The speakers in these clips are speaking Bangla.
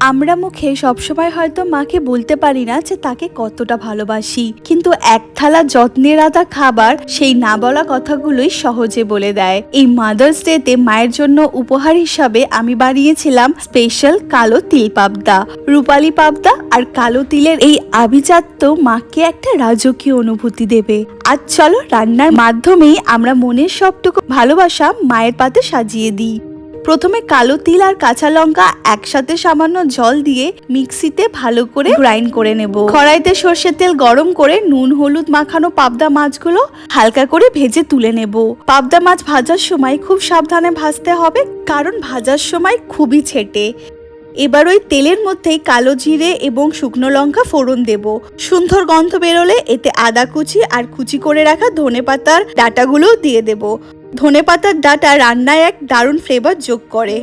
আমরা মুখে সবসময় হয়তো মাকে বলতে পারি না যে তাকে কতটা ভালোবাসি, কিন্তু এক থালা যত্নের আদা খাবার সেই না বলা কথাগুলোই সহজে বলে দেয়। এই মাদার্স ডেতে মায়ের জন্য উপহার হিসাবে আমি বানিয়েছিলাম স্পেশাল কালো তিল পাবদা। রূপালী পাবদা আর কালো তিলের এই আভিজাত্য মাকে একটা রাজকীয় অনুভূতি দেবে। আজ চলো রান্নার মাধ্যমেই আমরা মনের সবটুকু ভালোবাসা মায়ের পাতে সাজিয়ে দিই। প্রথমে কালো তিল আর কাঁচা লঙ্কা একসাথে সামান্য জল দিয়ে মিক্সিতে ভালো করে গ্রাইন্ড করে নেব। কড়াইতে সর্ষের তেল গরম করে নুন হলুদ মাখানো পাবদা মাছগুলো হালকা করে ভেজে তুলে নেব। পাবদা মাছ ভাজার সময় খুব সাবধানে ভাজতে হবে, কারণ ভাজার সময় খুবই ছেটে। এবার ওই তেলের মধ্যেই কালো জিরে এবং শুকনো লঙ্কা ফোড়ন দেব। সুন্দর গন্ধ বেরোলে এতে আদা কুচি আর কুচি করে রাখা ধনেপাতার ডাঁটাগুলোও দিয়ে দেব। ধনেপাতার ডাঁটা রান্নায় এক দারুণ ফ্লেভার যোগ করে।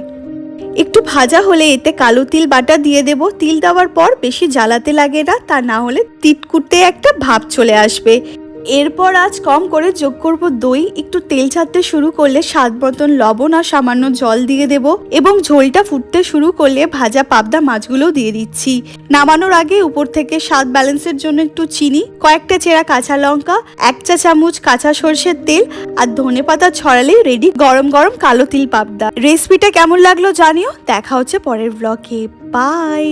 একটু ভাজা হলে এতে কালো তিল বাটা দিয়ে দেব। তিল দেওয়ার পর বেশি জ্বালাতে লাগে না, তা না হলে তিতকুটে একটা ভাব চলে আসবে। এরপর আজ কম করে যোগ করব দই। একটু তেল ছাড়তে শুরু করলে স্বাদ মতন লবণ আর সামান্য জল দিয়ে দেব এবং ঝোলটা ফুটতে শুরু করলে ভাজা পাবদা মাছগুলো দিয়ে দিচ্ছি। নামানোর আগে উপর থেকে স্বাদ ব্যালেন্সের জন্য একটু চিনি, কয়েকটা চেরা কাঁচা লঙ্কা, 1 চা চামচ কাঁচা সর্ষের তেল আর ধনেপাতা ছড়ালেই রেডি গরম গরম কালো তিল পাবদা। রেসিপিটা কেমন লাগলো জানিও। দেখা হচ্ছে পরের ব্লগে। বাই।